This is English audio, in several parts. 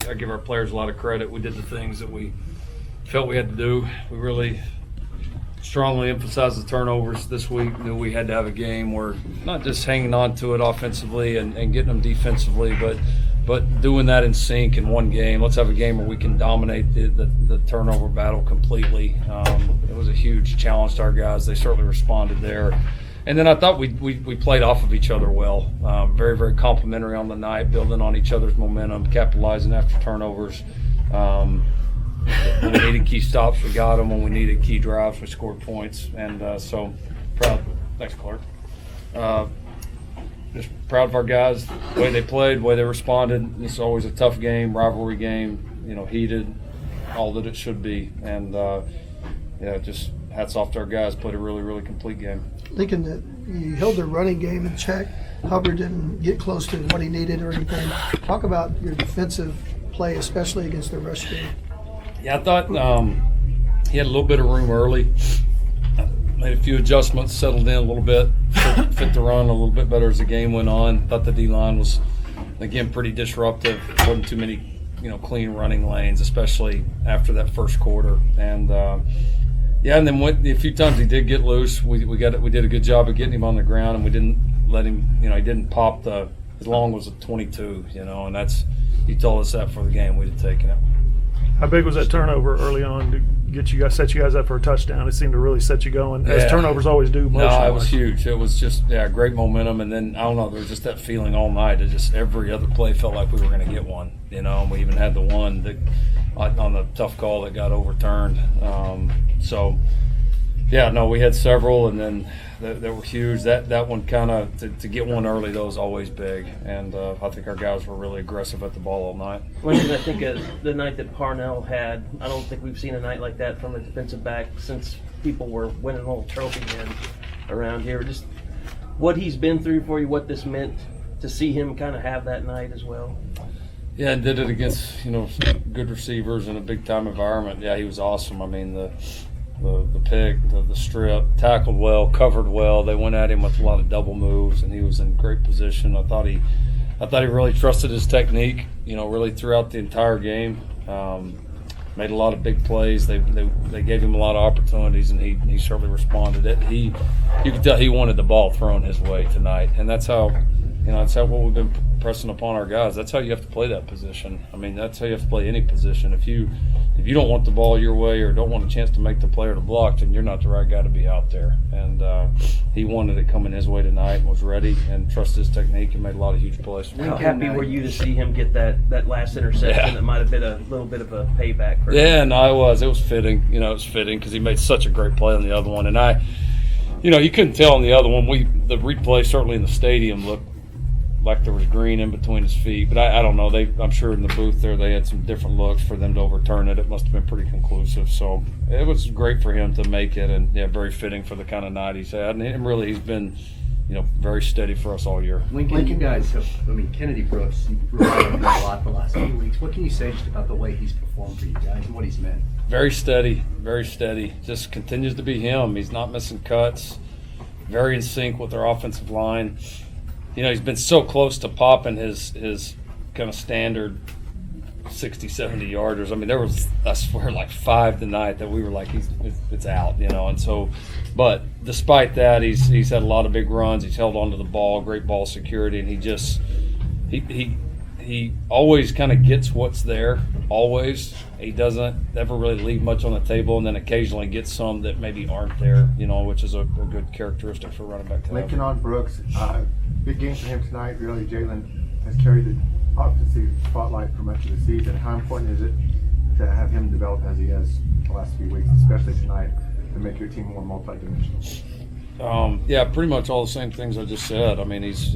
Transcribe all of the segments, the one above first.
I give our players a lot of credit. We did the things that we felt we had to do. We really strongly emphasized the turnovers this week. Knew we had to have a game where not just hanging on to it offensively and getting them defensively, but doing that in sync in one game. Let's have a game where we can dominate the turnover battle completely. It was a huge challenge to our guys. They certainly responded there. And then I thought we played off of each other well. Very, very complimentary on the night, building on each other's momentum, capitalizing after turnovers. When we needed key stops, we got them. When we needed key drives, we scored points. And so proud. Thanks, Clark. Just proud of our guys, the way they played, the way they responded. This is always a tough game, rivalry game, heated, all that it should be. And, just hats off to our guys. Played a really, really complete game. Thinking that you held their running game in check. Hubbard didn't get close to what he needed or anything. Talk about your defensive play, especially against the rush game. Yeah, I thought he had a little bit of room early. Made a few adjustments, settled in a little bit, fit the run a little bit better as the game went on. Thought the D-line was, again, pretty disruptive. Wasn't too many, clean running lanes, especially after that first quarter. And and then a few times he did get loose. We did a good job of getting him on the ground, and we didn't let him. He didn't pop his long was a 22. And that's, he told us that for the game. We'd have taken it. How big was that turnover early on to set you guys up for a touchdown? It seemed to really set you going, as turnovers always do. No, it was huge. It was just great momentum, and then I don't know, there was just that feeling all night. It just every other play felt like we were going to get one. And we even had the one that on the tough call that got overturned. We had several, and then that were huge. That one kind of to get one early though is always big, and I think our guys were really aggressive at the ball all night. When I think of the night that Parnell had, I don't think we've seen a night like that from a defensive back since people were winning little trophy men around here. Just what he's been through for you, what this meant to see him kind of have that night as well. Yeah, and did it against good receivers in a big time environment. Yeah, he was awesome. I mean the pick, the strip, tackled well, covered well. They went at him with a lot of double moves, and he was in great position. I thought he really trusted his technique, really throughout the entire game. Made a lot of big plays. They gave him a lot of opportunities, and he certainly responded. You could tell he wanted the ball thrown his way tonight, and that's how what we've been pressing upon our guys. That's how you have to play that position. I mean, that's how you have to play any position. If you don't want the ball your way or don't want a chance to make the play or to block, then you're not the right guy to be out there. And he wanted it coming his way tonight and was ready and trusted his technique and made a lot of huge plays. How happy were you to see him get that last interception that might have been a little bit of a payback for him? Yeah, no, it was. It was fitting. It was fitting because he made such a great play on the other one. And you couldn't tell on the other one. The replay certainly in the stadium looked like there was green in between his feet, but I don't know. I'm sure in the booth there they had some different looks for them to overturn it. It must have been pretty conclusive. So it was great for him to make it, and very fitting for the kind of night he's had. And really, he's been, very steady for us all year. Lincoln, you guys have. Kennedy Brooks, you relied on him a lot the last few weeks. What can you say just about the way he's performed for you guys and what he's meant? Very steady, very steady. Just continues to be him. He's not missing cuts. Very in sync with our offensive line. He's been so close to popping his kind of standard 60, 70 yarders. I mean, there was, I swear, like 5 tonight that we were like, it's out, and so, but despite that, he's had a lot of big runs. He's held onto the ball, great ball security, and he always kind of gets what's there, always. He doesn't ever really leave much on the table, and then occasionally gets some that maybe aren't there, which is a good characteristic for running back. Lincoln on Brooks, big game for him tonight. Really, Jalen has carried the offensive spotlight for much of the season. How important is it to have him develop as he has the last few weeks, especially tonight, to make your team more multidimensional? Pretty much all the same things I just said. I mean, he's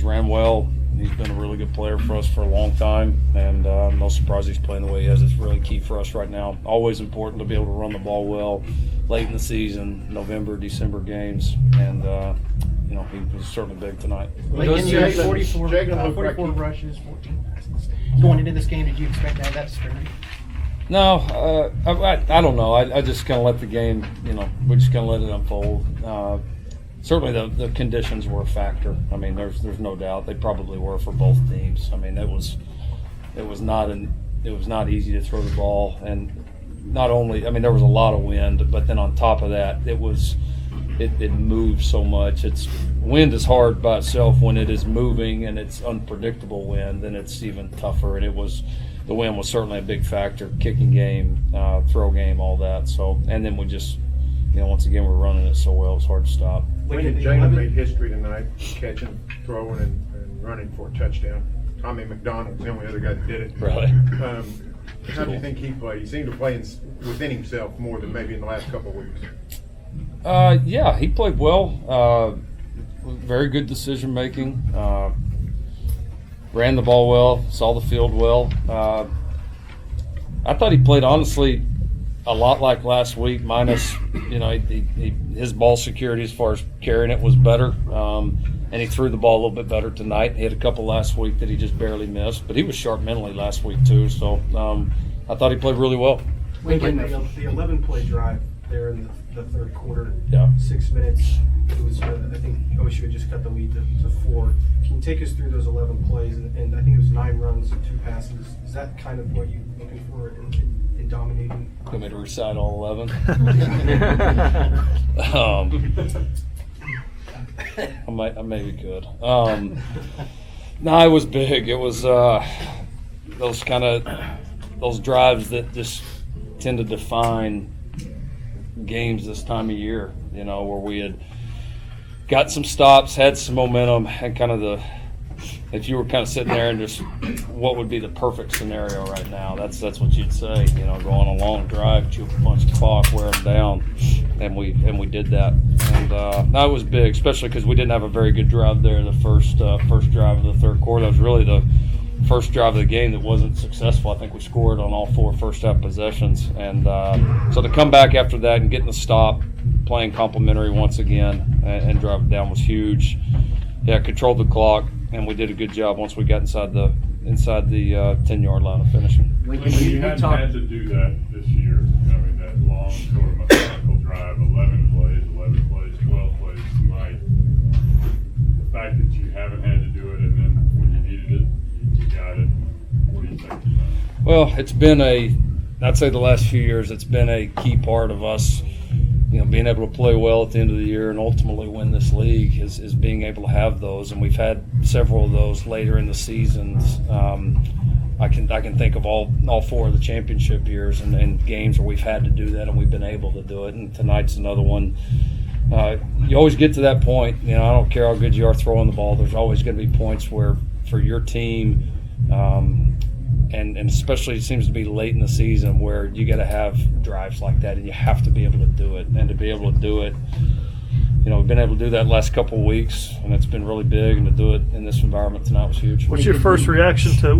ran well. He's been a really good player for us for a long time, and I'm no surprise he's playing the way he is. It's really key for us right now. Always important to be able to run the ball well late in the season, November, December games, and he was certainly big tonight. Lincoln, you had 44 rushes, 14 passes. Going into this game, did you expect to have that disparity? No, I don't know. I just kind of let the game, we just kind of let it unfold. Certainly the conditions were a factor. I mean, there's no doubt they probably were for both teams. I mean, it was it was not easy to throw the ball, and not only, I mean, there was a lot of wind, but then on top of that, it moved so much. Wind is hard by itself. When it is moving and it's unpredictable wind, then it's even tougher. And the wind was certainly a big factor, kicking game, throw game, all that. So, and then we just, once again, we're running it so well, it's hard to stop. Jalen made history tonight, catching, throwing, and running for a touchdown. Tommy McDonald's the only other guy that did it. Right. How do you think he played? He seemed to play within himself more than maybe in the last couple of weeks. Yeah, he played well. Very good decision making. Ran the ball well. Saw the field well. I thought he played honestly a lot like last week, minus his ball security as far as carrying it was better. And he threw the ball a little bit better tonight. He had a couple last week that he just barely missed, but he was sharp mentally last week too. So I thought he played really well. Lincoln, the 11-play drive there in the third quarter, Yeah. 6 minutes. It was, I think OSU had just cut the lead to 4. Can you take us through those 11 plays? And I think it was 9 runs and 2 passes. Is that kind of what you're looking for in dominating? Want me to recite all 11? I maybe could. No, it was big. It was those drives that just tend to define games this time of year, where we had got some stops, had some momentum, and if you were kind of sitting there and just what would be the perfect scenario right now, that's what you'd say, go on a long drive, chew up a bunch of clock, wear them down, and we did that. And that was big, especially because we didn't have a very good drive there the first drive of the third quarter. That was really the first drive of the game that wasn't successful. I think we scored on all 4 first half possessions, and so to come back after that and getting the stop, playing complimentary once again, and drive it down was huge. Yeah, controlled the clock, and we did a good job once we got inside the 10-yard line of finishing. Lincoln, you hadn't had to do that this year. I mean, that long sort of methodical drive, 11 plays, 12 plays tonight. The fact that you haven't had to do it, and then when you needed it, you got it. What do you think of that? Well, it's been I'd say the last few years, it's been a key part of us, being able to play well at the end of the year and ultimately win this league is being able to have those. And we've had several of those later in the seasons. I can think of all 4 of the championship years and games where we've had to do that and we've been able to do it. And tonight's another one. You always get to that point. I don't care how good you are throwing the ball. There's always going to be points where for your team, and especially it seems to be late in the season where you got to have drives like that and you have to be able to do it. And to be able to do it, we've been able to do that last couple of weeks, and it's been really big. And to do it in this environment tonight was huge. What's your first reaction to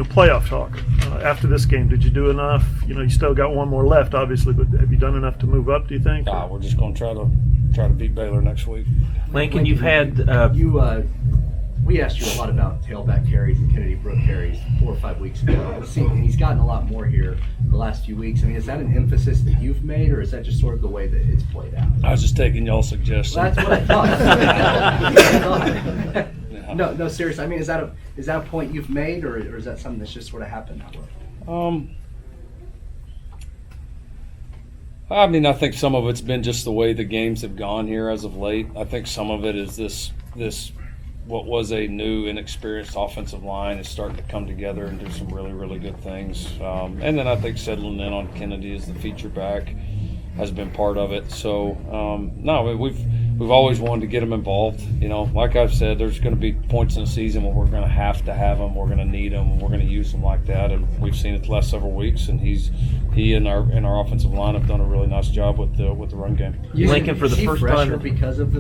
playoff talk after this game? Did you do enough? You still got one more left, obviously, but have you done enough to move up? Do you think? We're just going to try to beat Baylor next week. Lincoln, you've had we asked you a lot about tailback carries and Kennedy Brook carries 4 or 5 weeks ago. And he's gotten a lot more here the last few weeks. I mean, is that an emphasis that you've made, or is that just sort of the way that it's played out? I was just taking y'all's suggestions. Well, that's what I thought. No, seriously. I mean, is that a point you've made, or is that something that's just sort of happened that way? I mean, I think some of it's been just the way the games have gone here as of late. I think some of it is this what was a new, inexperienced offensive line is starting to come together and do some really, really good things. And then I think settling in on Kennedy as the feature back has been part of it. So, no, we've always wanted to get him involved. Like I've said, there's going to be points in the season where we're going to have him, we're going to need him, we're going to use him like that. And we've seen it the last several weeks, and he and our offensive line have done a really nice job with the run game. Lincoln, for the first time, because of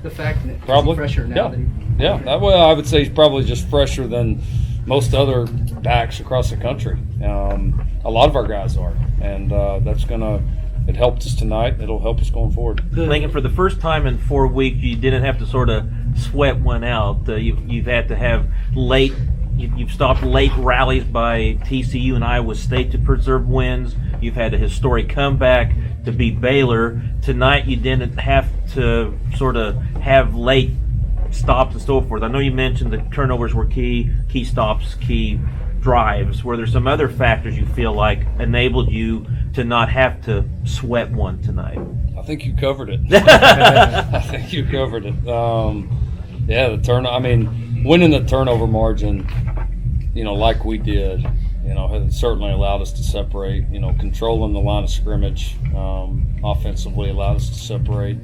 the fact that probably he's fresher now. Well, I would say he's probably just fresher than most other backs across the country. A lot of our guys are, and it helped us tonight. It'll help us going forward. Lincoln, for the first time in 4 weeks, you didn't have to sort of sweat one out. You've had to have You've stopped late rallies by TCU and Iowa State to preserve wins. You've had a historic comeback to beat Baylor. Tonight you didn't have to sort of have late stops and so forth. I know you mentioned the turnovers were key stops, key drives? Were there some other factors you feel like enabled you to not have to sweat one tonight? I think you covered it. I think you covered it. Yeah, winning the turnover margin, like we did, has certainly allowed us to separate. Controlling the line of scrimmage offensively allowed us to separate.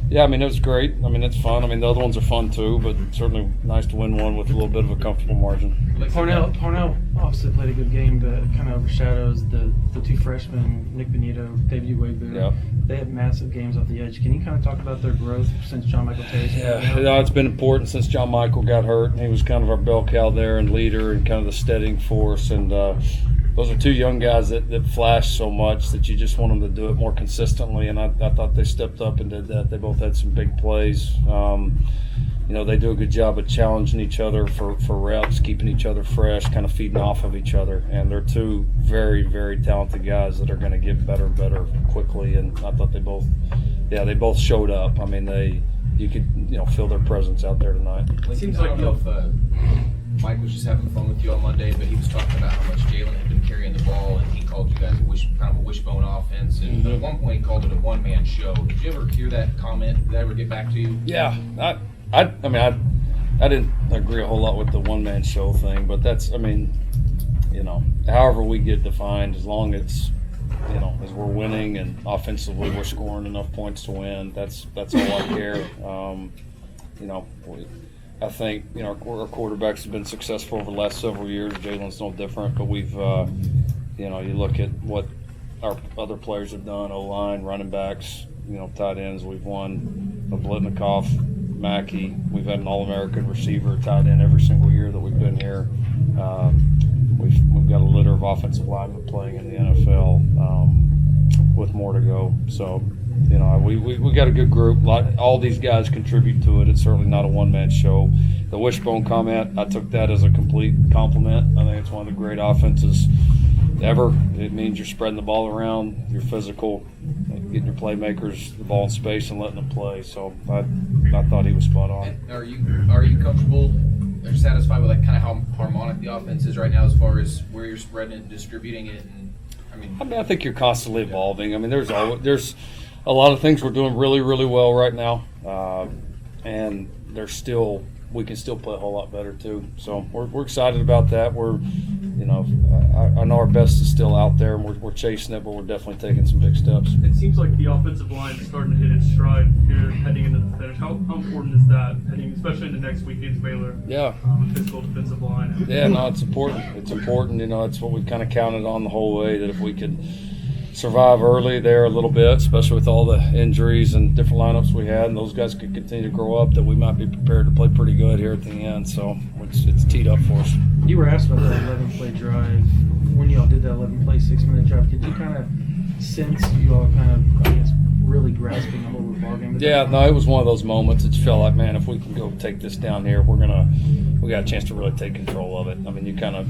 Yeah, it was great. It's fun. The other ones are fun too, but certainly nice to win one with a little bit of a comfortable margin. Parnell obviously played a good game, but kind of overshadows the two freshmen, Nick Benito, David Uwegbu. Yeah. They had massive games off the edge. Can you kind of talk about their growth since John Michael Terry's Yeah, it's been important since John Michael got hurt. He was kind of our bell cow there and leader and kind of the steadying force. And those are two young guys that flash so much that you just want them to do it more consistently. And I thought they stepped up and did that. They both had some big plays. They do a good job of challenging each other for reps, keeping each other fresh, kind of feeding off of each other. And they're two very, very talented guys that are going to get better and better quickly. And I thought they both showed up. You could feel their presence out there tonight. It seems like Mike was just having fun with you on Monday, but he was talking about how much Jalen had been carrying the ball, and he called you guys kind of a wishbone offense. And at one point, he called it a one-man show. Did you ever hear that comment? Did that ever get back to you? Yeah, I didn't agree a whole lot with the one-man show thing, but that's, however we get defined, as long as, as we're winning and offensively we're scoring enough points to win, that's all I care. I think, our quarterbacks have been successful over the last several years. Jalen's no different, but we've, you look at what our other players have done, O-line, running backs, tight ends. We've won a Blitnikoff, Mackey. We've had an All-American receiver, tight end every single year that we've been here. We've got a litter of offensive linemen playing in the NFL with more to go. So, we got a good group. All these guys contribute to it. It's certainly not a one-man show. The wishbone comment, I took that as a complete compliment. I think it's one of the great offenses ever. It means you're spreading the ball around, you're physical, getting your playmakers the ball in space and letting them play. So I thought he was spot on. And are you comfortable or satisfied with kind of how harmonic the offense is right now as far as where you're spreading it, distributing it? And I think you're constantly evolving. There's a lot of things we're doing really, really well right now, and we can still play a whole lot better too. So we're excited about that. I know our best is still out there, and we're chasing it, but we're definitely taking some big steps. It seems like the offensive line is starting to hit its stride here, heading into the finish. How important is that, especially into next week against Baylor? Yeah, physical defensive line. Yeah, no, it's important. It's important. It's what we've kind of counted on the whole way, that if we could survive early there a little bit, especially with all the injuries and different lineups we had, and those guys could continue to grow up, that we might be prepared to play pretty good here at the end. So it's teed up for us. You were asked about that 11-play drive. When y'all did that 11-play, 6-minute drive, could you kind of sense you all kind of, really grasping a whole ball game? Yeah, no, it was one of those moments that you felt like, man, if we can go take this down here, we got a chance to really take control of it.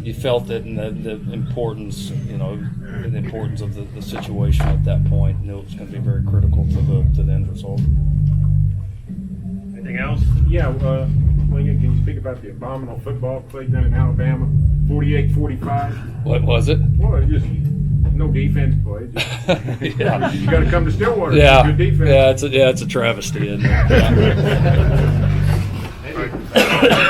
You felt it, and the importance, the importance of the situation at that point. You knew it was going to be very critical to the end result. Anything else? Yeah, William, can you speak about the abominable football play done in Alabama, 48-45? What was it? Well, just no defense play. Yeah. You got to come to Stillwater. Yeah, Good defense. it's a travesty, isn't it? Yeah.